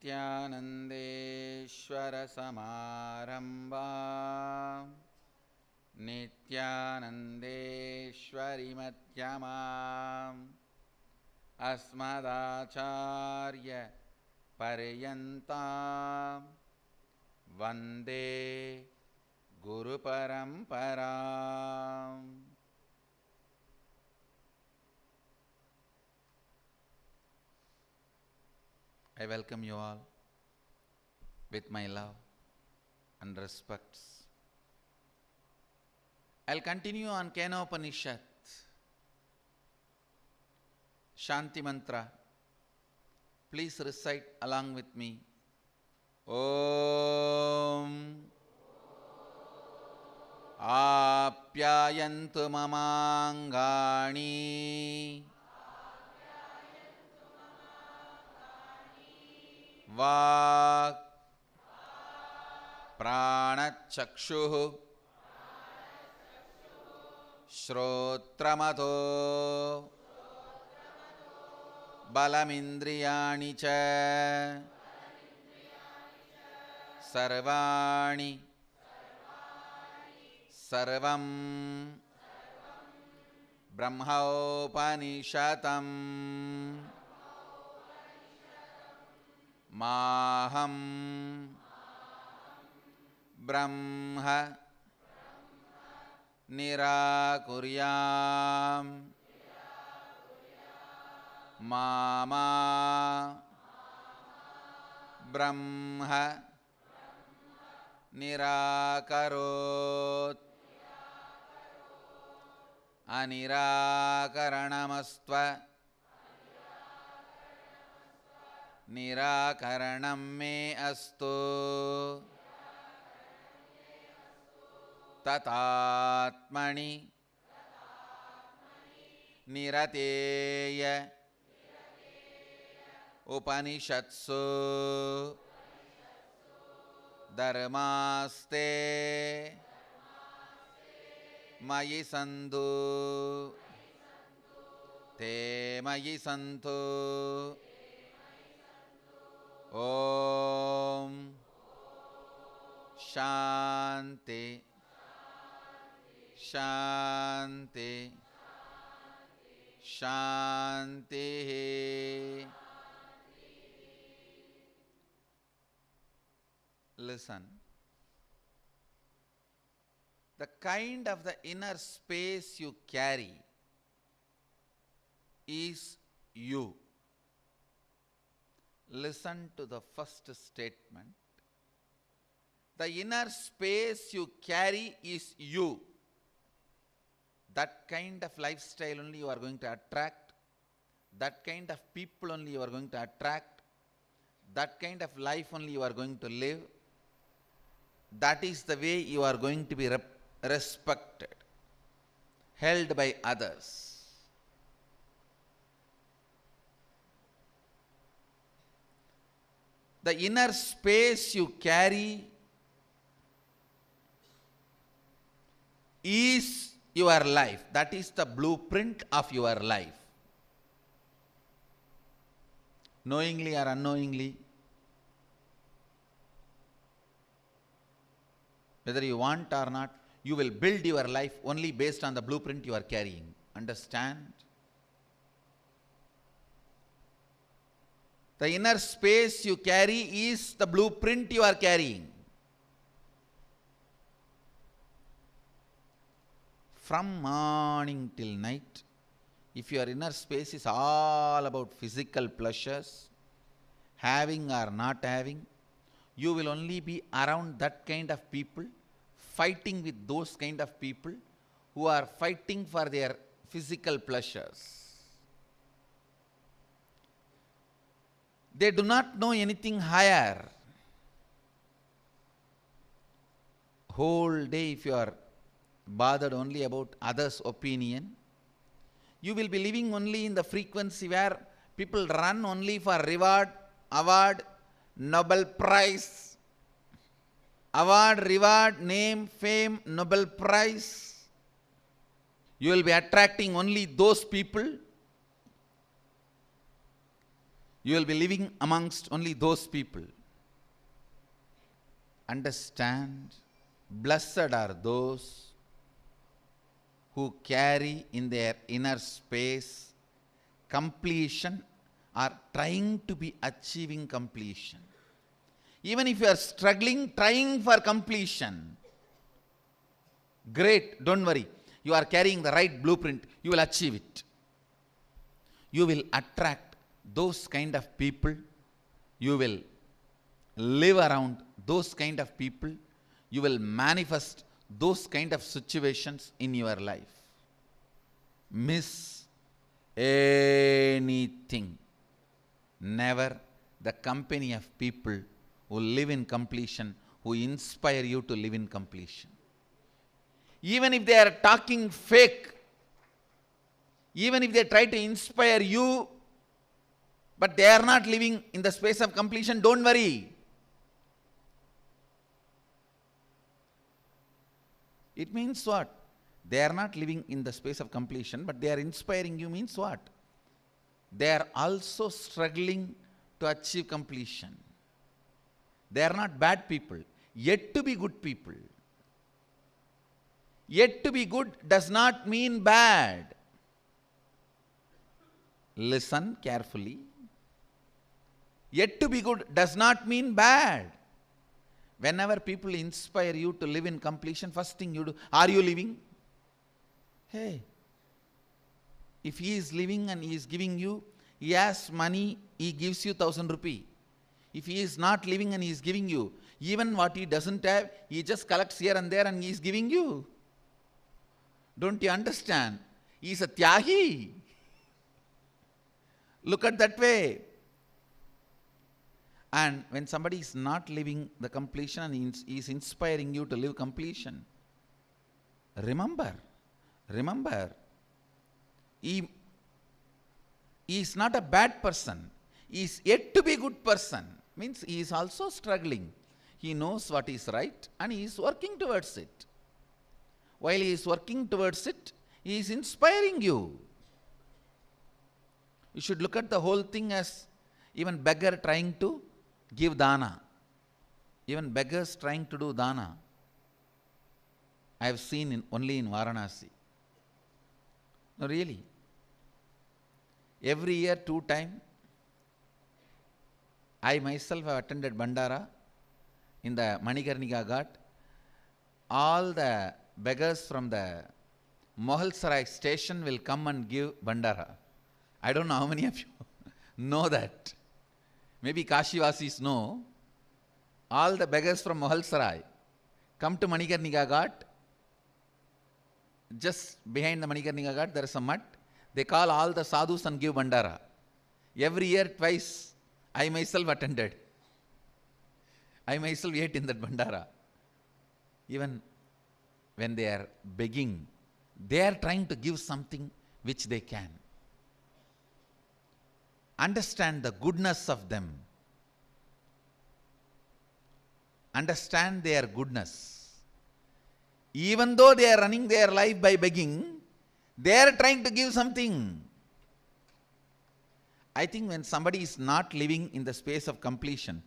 Nithyanandeshwara Samarambha Nithyanandeshwari Madhyamam Asmadacharya Paryantam Vande Guru Paramparam. I welcome you all with my love and respects. I'll continue on Kena Upanishad, Shanti Mantra. Please recite along with me. Om Apyayantu mamangani Vak Pranachakshuh Shrotramato Balamindriyani cha Sarvani Sarvam Brahmaopanishatam Maham Brahma Nirakuryam Mama Brahma Nirakarot Anirakaranamastva Nirakaranam me astu Tatatmani Nirateya Upanishatsu Dharmaste Mayi Sandhu Te Mayi Sandhu Om Shanti Shanti Shanti. Listen. The kind of the inner space you carry is you. Listen to the first statement. The inner space you carry is you. That kind of lifestyle only you are going to attract. That kind of people only you are going to attract. That kind of life only you are going to live. That is the way you are going to be respected, held by others. The inner space you carry is your life. That is the blueprint of your life. Knowingly or unknowingly, whether you want or not, you will build your life only based on the blueprint you are carrying. Understand? The inner space you carry is the blueprint you are carrying. From morning till night, if your inner space is all about physical pleasures, having or not having, you will only be around that kind of people, fighting with those kind of people who are fighting for their physical pleasures. They do not know anything higher. Whole day if you are bothered only about others' opinion, you will be living only in the frequency where people run only for reward, award, Nobel Prize, award, reward, name, fame, Nobel Prize. You will be attracting only those people. You will be living amongst only those people. Understand, blessed are those who carry in their inner space completion or trying to be achieving completion. Even if you are struggling, trying for completion, great, don't worry. You are carrying the right blueprint, you will achieve it. You will attract those kind of people. You will live around those kind of people. You will manifest those kind of situations in your life. Miss anything. Never the company of people who live in completion, who inspire you to live in completion. Even if they are talking fake, even if they try to inspire you, but they are not living in the space of completion, don't worry. It means what? They are not living in the space of completion, but they are inspiring you means what? They are also struggling to achieve completion. They are not bad people, yet to be good people. Yet to be good does not mean bad. Listen carefully. Yet to be good does not mean bad. Whenever people inspire you to live in completion, first thing you do, are you living? Hey, if he is living and he is giving you, he has money, he gives you 1,000 rupees. If he is not living and he is giving you, even what he doesn't have, he just collects here and there and he is giving you. Don't you understand? He is a tyahi. Look at that way. And when somebody is not living the completion and he is inspiring you to live completion, remember, he is not a bad person. He is yet to be a good person. Means he is also struggling. He knows what is right and he is working towards it. While he is working towards it, he is inspiring you. You should look at the whole thing as even beggar trying to give dana. Even beggars trying to do dana. I have seen only in Varanasi. No, really. Every year, 2 times, I myself have attended Bandara in the Manikarnika Ghat. All the beggars from the Mohalsarai station will come and give Bandara. I don't know how many of you know that. Maybe Kashivasis know. All the beggars from Mohalsarai come to Manikarnika Ghat. Just behind the Manikarnika Ghat there is a mutt. They call all the sadhus and give Bandara. Every year twice I myself attended. I myself ate in that Bandara. Even when they are begging, they are trying to give something which they can. Understand the goodness of them. Understand their goodness. Even though they are running their life by begging, they are trying to give something. I think when somebody is not living in the space of completion,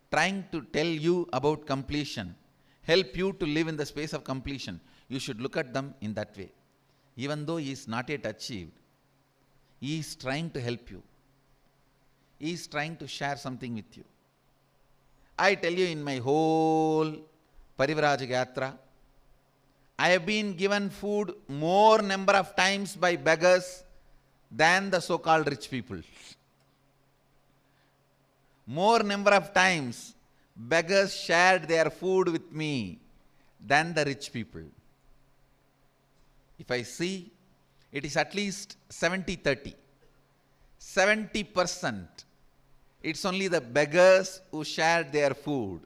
trying to tell you about completion, help you to live in the space of completion, you should look at them in that way. Even though he is not yet achieved, he is trying to help you. He is trying to share something with you. I tell you, in my whole Parivrajaka Yatra, I have been given food more number of times by beggars than the so-called rich people. More number of times beggars shared their food with me than the rich people. If I see, it is at least 70-30. 70%. It's only the beggars who shared their food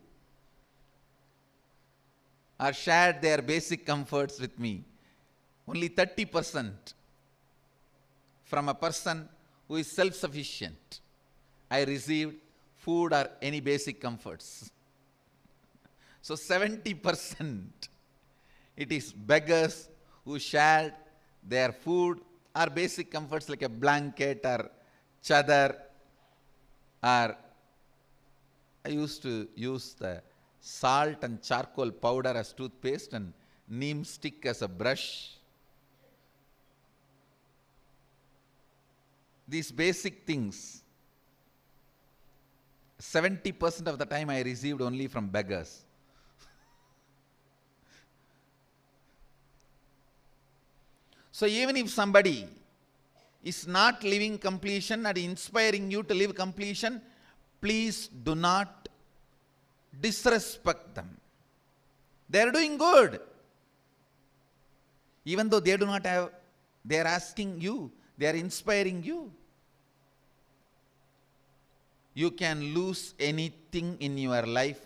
or shared their basic comforts with me. Only 30% from a person who is self-sufficient, I received food or any basic comforts. So 70%, it is beggars who shared their food or basic comforts like a blanket or chadar Or I used to use the salt and charcoal powder as toothpaste and neem stick as a brush. These basic things, 70% of the time I received only from beggars. So even if somebody is not living completion and inspiring you to live completion, please do not disrespect them. They are doing good. Even though they do not have, they are asking you, they are inspiring you. You can lose anything in your life,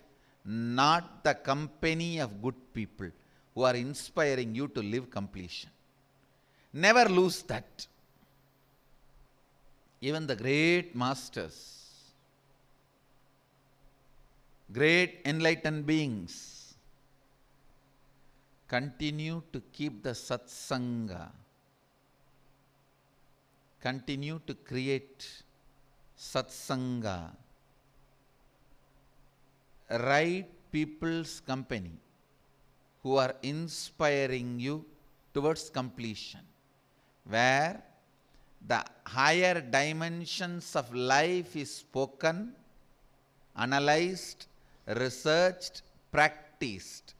not the company of good people who are inspiring you to live completion. Never lose that. Even the great masters, great enlightened beings, continue to keep the satsanga, continue to create satsanga, right people's company who are inspiring you towards completion, where the higher dimensions of life is spoken, analyzed, researched, practiced.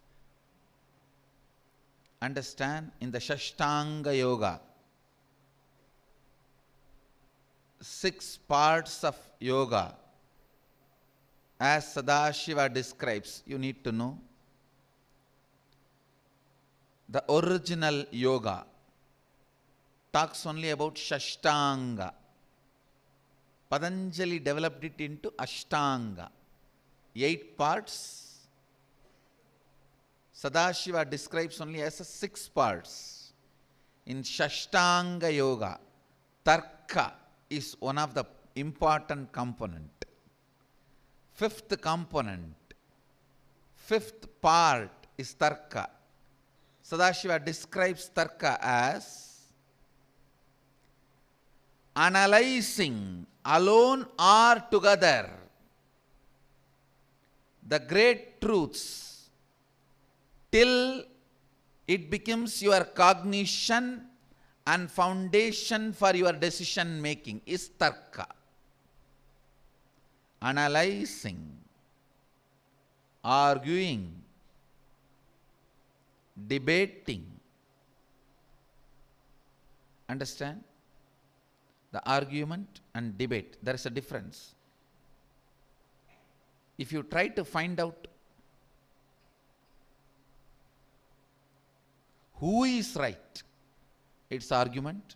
Understand, in the Shashtanga Yoga, 6 parts of yoga, as Sadashiva describes, you need to know. The original yoga talks only about Shashtanga. Patanjali developed it into Ashtanga. 8 parts. Sadashiva describes only as 6 parts. In Shashtanga Yoga, Tarka is one of the important component. 5th component, 5th part is Tarka. Sadashiva describes Tarka as analyzing alone or together the great truths till it becomes your cognition and foundation for your decision making is Tarka. Analyzing, arguing, debating. Understand? The argument and debate, there is a difference. If you try to find out who is right, it's argument.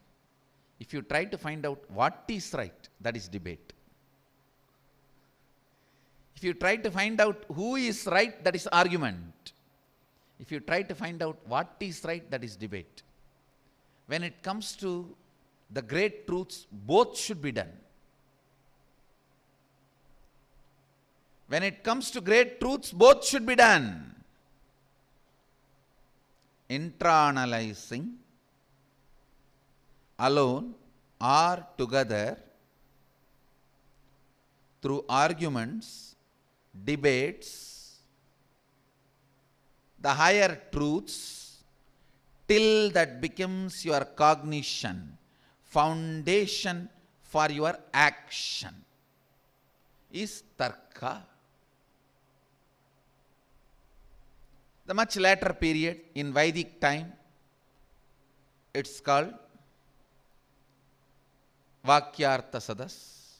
If you try to find out what is right, that is debate. If you try to find out who is right, that is argument. If you try to find out what is right, that is debate. When it comes to the great truths, both should be done. When it comes to great truths, both should be done. Intra-analyzing, alone or together, through arguments, debates, the higher truths, till that becomes your cognition, foundation for your action, is Tarka. The much later period in Vedic time, it's called Vakyartha Sadas,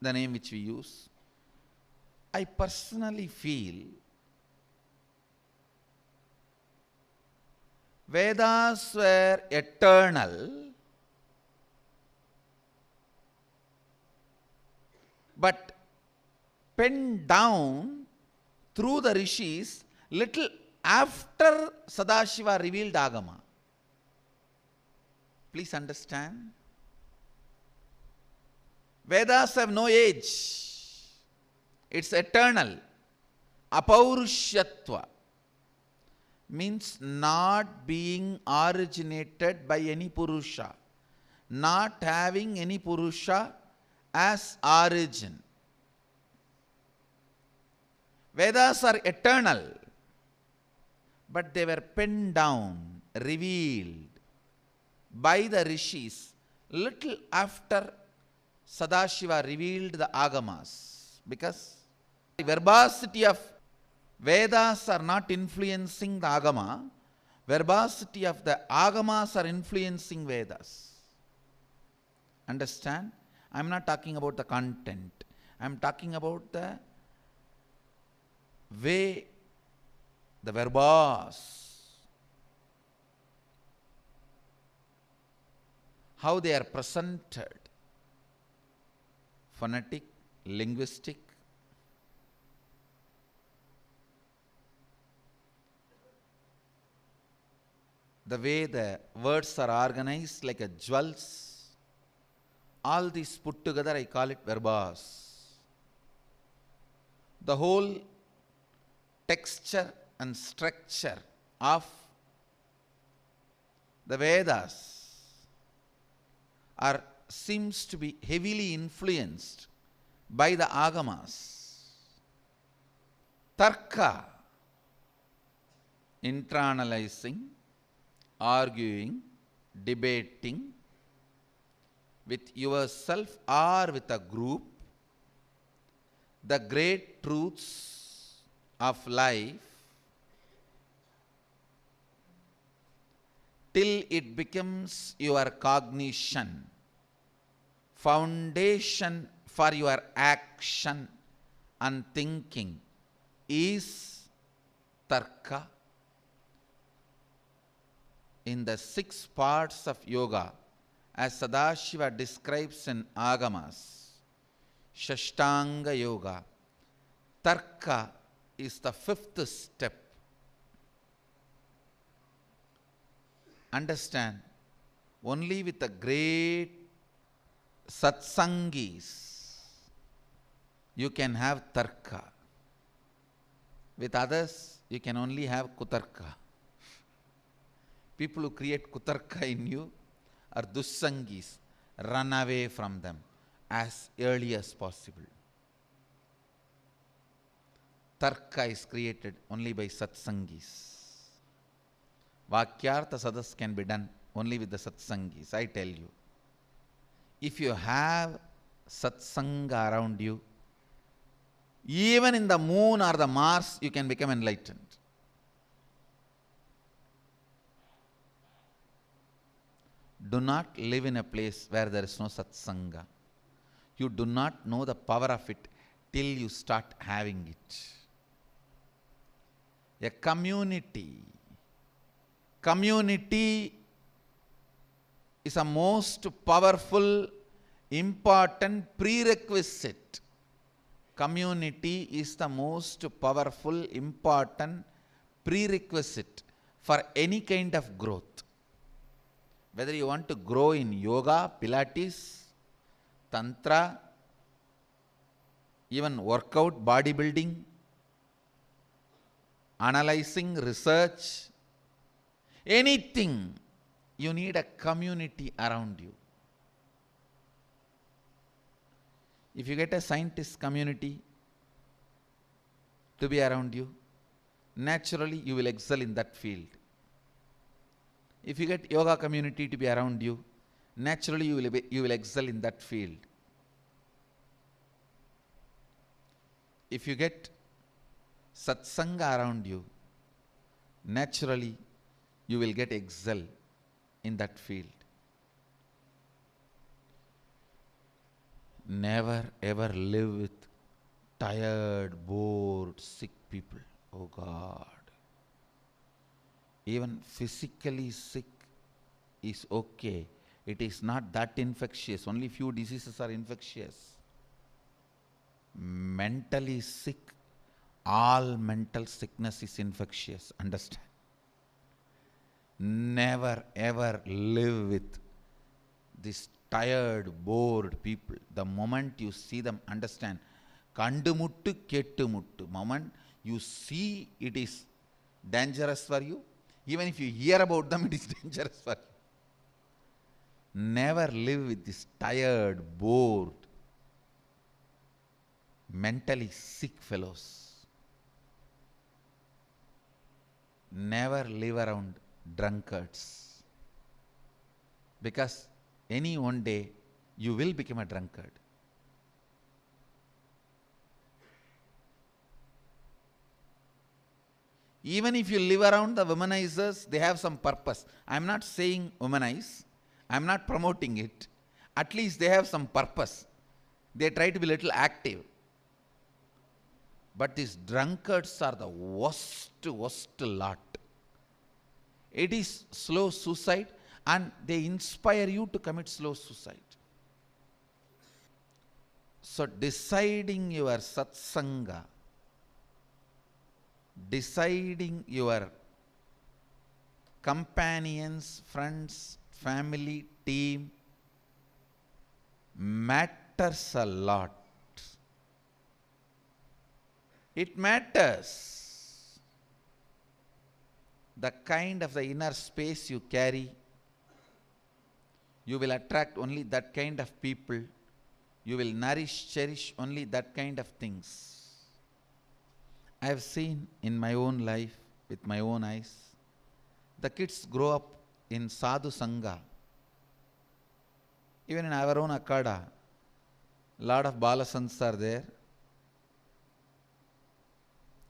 the name which we use. I personally feel Vedas were eternal, but penned down through the rishis little after Sadashiva revealed Agama. Please understand. Vedas have no age. It's eternal. Apaurushyatva means not being originated by any Purusha, not having any Purusha as origin. Vedas are eternal, but they were penned down, revealed by the rishis little after Sadashiva revealed the Agamas, because the verbosity of Vedas are not influencing the Agama, verbosity of the Agamas are influencing Vedas. Understand? I am not talking about the content. I am talking about the way, the verbos, how they are presented, phonetic, linguistic. The way the words are organized like a jewels, all these put together, I call it verbos. The whole texture and structure of the Vedas seems to be heavily influenced by the Agamas. Tarka, internalizing, arguing, debating with yourself or with a group, the great truths of life till it becomes your cognition, foundation for your action and thinking is tarka. In the 6 parts of yoga, as Sadashiva describes in Agamas, Shashtanga Yoga, tarka is the 5th step. Understand, only with the great satsangis you can have tarka. With others, you can only have kutarka. People who create kutarka in you are dussangis. Run away from them as early as possible. Tarka is created only by satsangis. Vakyartha sadas can be done only with the satsangis, I tell you. If you have satsanga around you, even in the moon or the Mars, you can become enlightened. Do not live in a place where there is no satsanga. You do not know the power of it till you start having it. A community is a most powerful, important prerequisite. Community is the most powerful, important prerequisite for any kind of growth. Whether you want to grow in yoga, Pilates, Tantra, even workout, bodybuilding, analyzing, research, anything, you need a community around you. If you get a scientist community to be around you, naturally you will excel in that field. If you get yoga community to be around you, naturally you will excel in that field. If you get satsanga around you, naturally you will get excel in that field. Never ever live with tired, bored, sick people. Oh God. Even physically sick is okay. It is not that infectious. Only few diseases are infectious. Mentally sick, all mental sickness is infectious. Understand? Never ever live with these tired, bored people. The moment you see them, understand. Kandu muttu, kettu muttu. Moment you see it is dangerous for you. Even if you hear about them, it is dangerous for you. Never live with this tired, bored, mentally sick fellows. never live around drunkards. Because any one day you will become a drunkard. Even if you live around the womanizers, they have some purpose. I'm not saying womanize. I'm not promoting it. At least they have some purpose. They try to be a little active. But these drunkards are the worst lot. It is slow suicide, and they inspire you to commit slow suicide. So deciding your satsanga, deciding your companions, friends, family, team matters a lot. It matters. The kind of the inner space you carry, you will attract only that kind of people. You will nourish, cherish only that kind of things. I have seen in my own life, with my own eyes, the kids grow up in sadhu sangha. Even in our own akada, lot of balasants are there.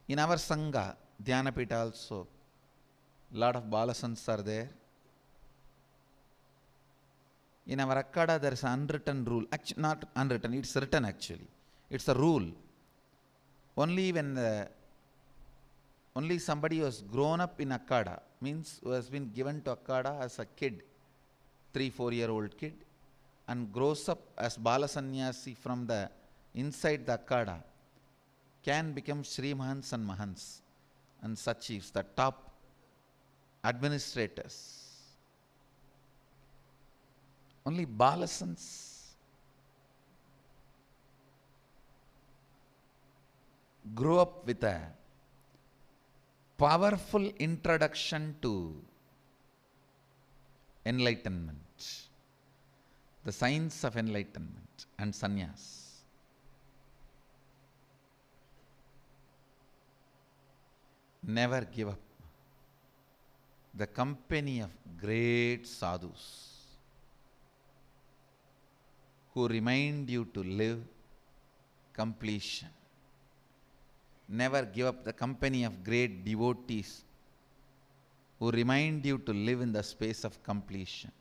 In our sangha, Dhyanapita also, lot of balasants are there. In our akada, there is an unwritten rule. Actually, not unwritten, it's written actually. It's a rule. Only somebody who has grown up in akada, means who has been given to akada as a kid, 3-4-year-old kid, and grows up as Balasanyasi from the inside the akada, can become Sri Mahants and Mahants and Sachivs, the top administrators. Only Balasans grow up with a powerful introduction to enlightenment, the science of enlightenment and sannyas. Never give up the company of great sadhus who remind you to live completion. Never give up the company of great devotees who remind you to live in the space of completion.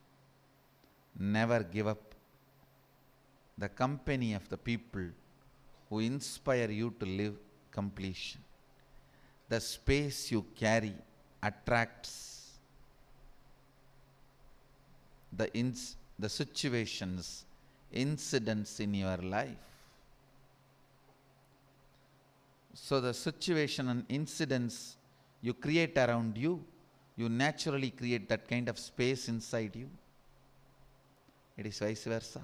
Never give up the company of the people who inspire you to live completion. The space you carry attracts the situations, incidents in your life. So the situation and incidents you create around you, you naturally create that kind of space inside you. It is vice versa.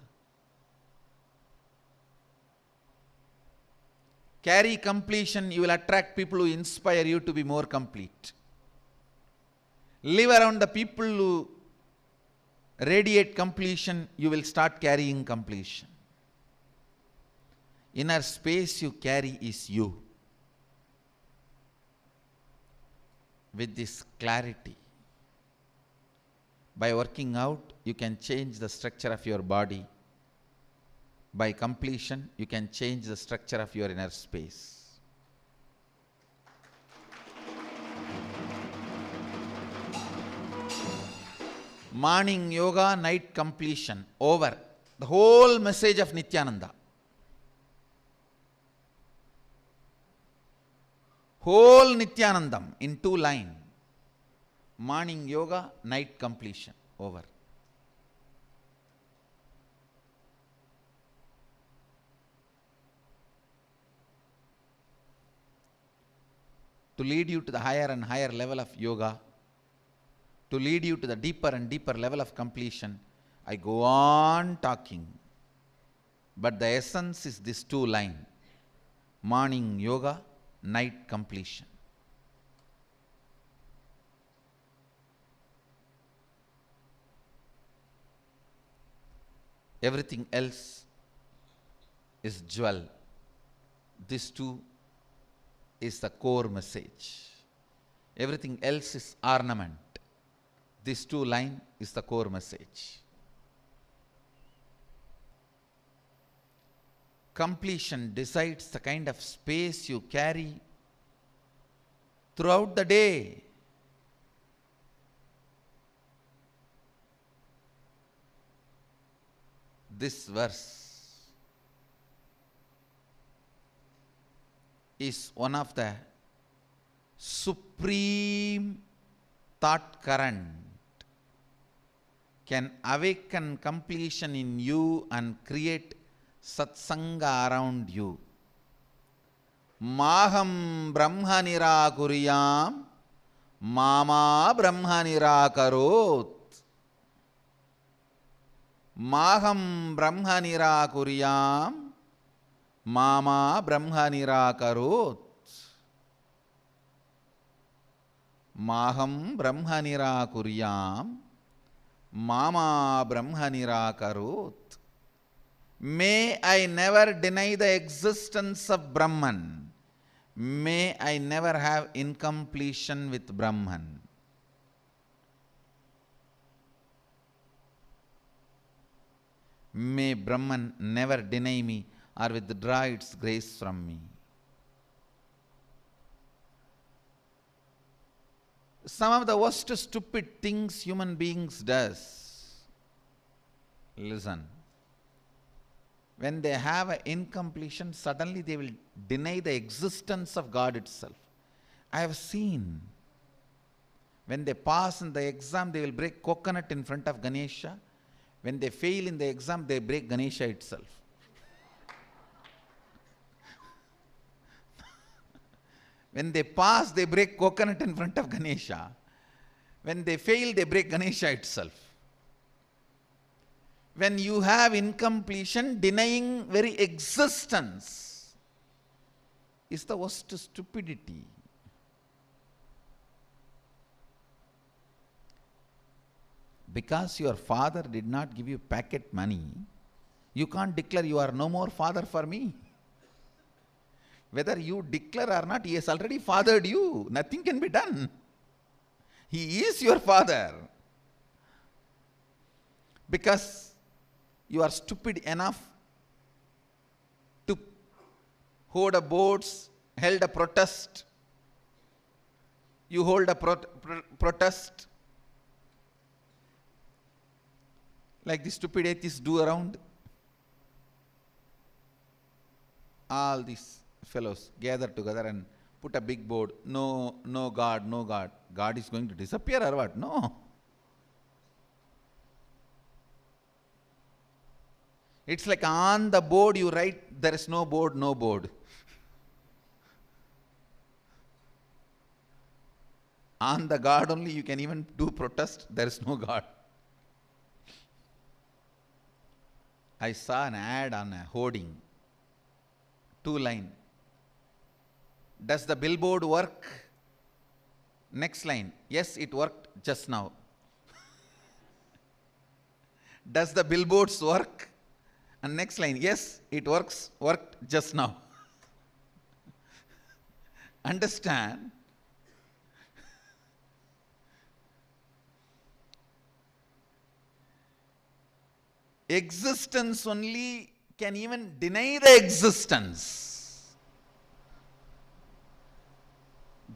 Carry completion, you will attract people who inspire you to be more complete. Live around the people who radiate completion, you will start carrying completion. Inner space you carry is you. With this clarity, by working out, you can change the structure of your body. By completion, you can change the structure of your inner space. Morning yoga, night completion, over. The whole message of Nithyananda. Whole Nithyanandam in 2 lines. Morning yoga, night completion, over. To lead you to the higher and higher level of yoga, to lead you to the deeper and deeper level of completion, I go on talking. But the essence is this 2 lines. Morning yoga, night completion. Everything else is jewel. This too is the core message. Everything else is ornament. This two line is the core message. Completion decides the kind of space you carry throughout the day. This verse is one of the supreme thought current, can awaken completion in you and create satsanga around you. Maham brahma nirakuriyam, mama brahma nirakarot. Maham brahma nirakuriyam, mama brahma nirakarot. Maham brahma nirakuriyam, mama brahma nirakarot. May I never deny the existence of Brahman. May I never have incompletion with Brahman. May Brahman never deny me or withdraw its grace from me. Some of the worst stupid things human beings does. Listen. When they have an incompletion, suddenly they will deny the existence of God itself. I have seen, when they pass in the exam, they will break coconut in front of Ganesha. When they fail in the exam, they break Ganesha itself. When they pass, they break coconut in front of Ganesha. When they fail, they break Ganesha itself. When you have incompletion, denying very existence is the worst stupidity. Because your father did not give you packet money, you can't declare you are no more father for me. Whether you declare or not, he has already fathered you. Nothing can be done. He is your father. Because you are stupid enough to hold a boards, held a protest. You hold a protest like the stupid atheists do around. All these fellows gather together and put a big board. No, no God, no God. God is going to disappear or what? No. It's like on the board you write, there is no board, no board. On the God only you can even do protest, there is no God. I saw an ad on a hoarding, 2 line. Does the billboard work? Next line, yes, it worked just now. Does the billboards work? And next line, yes, it worked just now. Understand? Existence only can even deny the existence.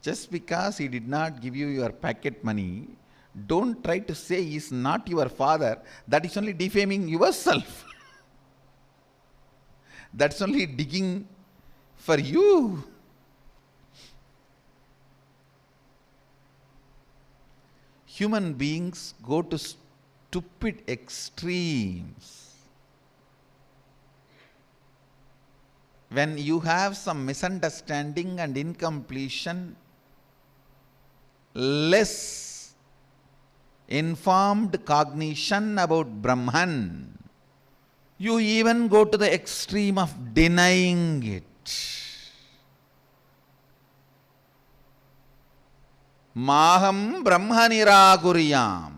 Just because he did not give you your packet money, don't try to say he is not your father. That is only defaming yourself. That's only digging for you. Human beings go to stupid extremes. When you have some misunderstanding and incompletion, less informed cognition about Brahman, you even go to the extreme of denying it. Maham Brahma nirakuriyam,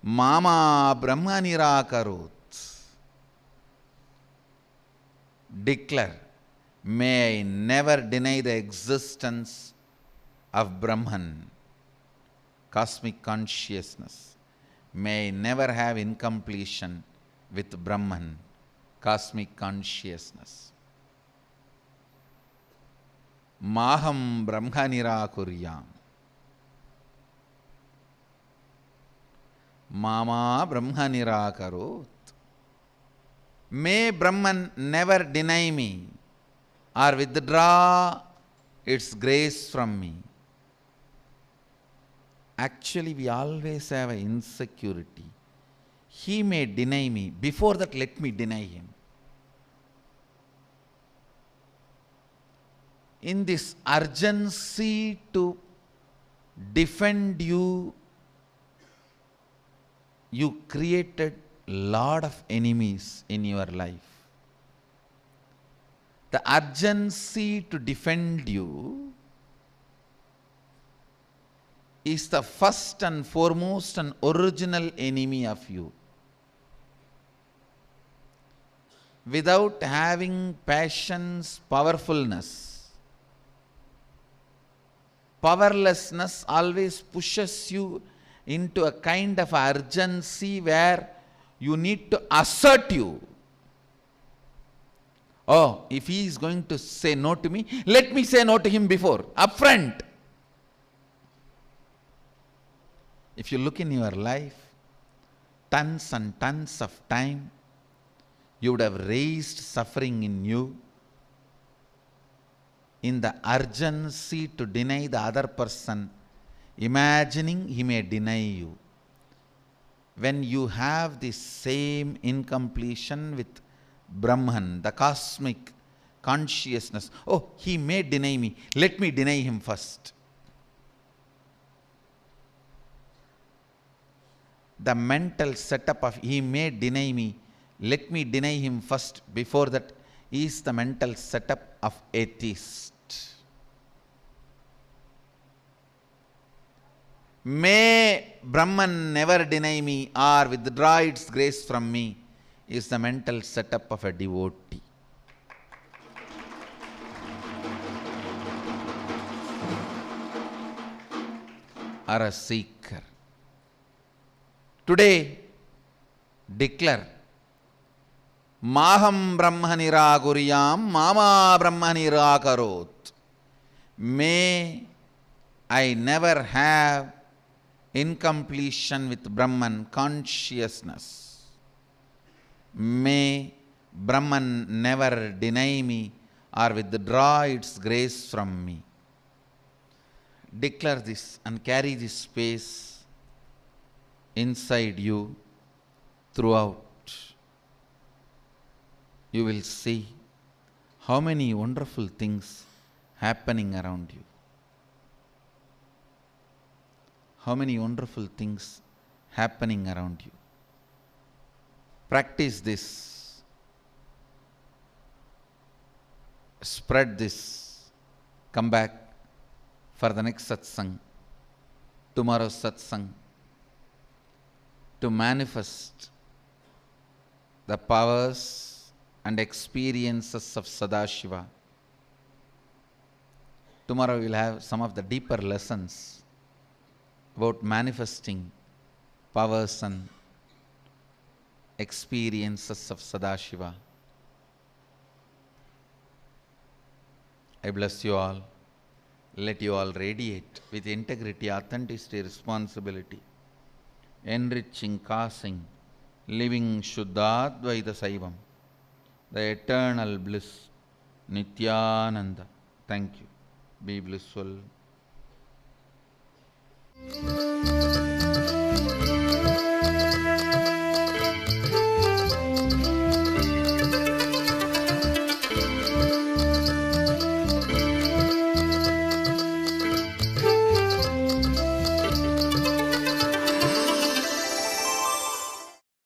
mama Brahma nirakarot. Declare, may I never deny the existence of Brahman, cosmic consciousness, may never have incompletion with Brahman, cosmic consciousness. Maham Brahma Nirakuryam. Mama Brahma Nirakarot. May Brahman never deny me or withdraw its grace from me. Actually, we always have an insecurity. He may deny me. Before that, let me deny him. In this urgency to defend you, you created a lot of enemies in your life. The urgency to defend you is the first and foremost and original enemy of you. Without having passion's powerfulness, powerlessness always pushes you into a kind of urgency where you need to assert you. Oh, if he is going to say no to me, let me say no to him before, upfront. If you look in your life, tons and tons of time, you would have raised suffering in you in the urgency to deny the other person, imagining he may deny you. When you have this same incompletion with Brahman, the cosmic consciousness, oh, he may deny me, let me deny him first. The mental setup of he may deny me, let me deny him first, before that is the mental setup of atheist. May Brahman never deny me or withdraw its grace from me is the mental setup of a devotee. Or a seeker. Today, declare, Maham Brahma Nirakuryam, Mama Brahma Nirakarot. May I never have incompletion with Brahman consciousness. May Brahman never deny me or withdraw its grace from me. Declare this and carry this space inside you throughout. You will see how many wonderful things happening around you. How many wonderful things happening around you. Practice this. Spread this. Come back for the next satsang, tomorrow's satsang, to manifest the powers and experiences of Sadashiva. Tomorrow we will have some of the deeper lessons about manifesting powers and experiences of Sadashiva. I bless you all. Let you all radiate with integrity, authenticity, responsibility, enriching, causing, living Shuddhadvaita Saivam, the eternal bliss, Nithyananda. Thank you. Be blissful.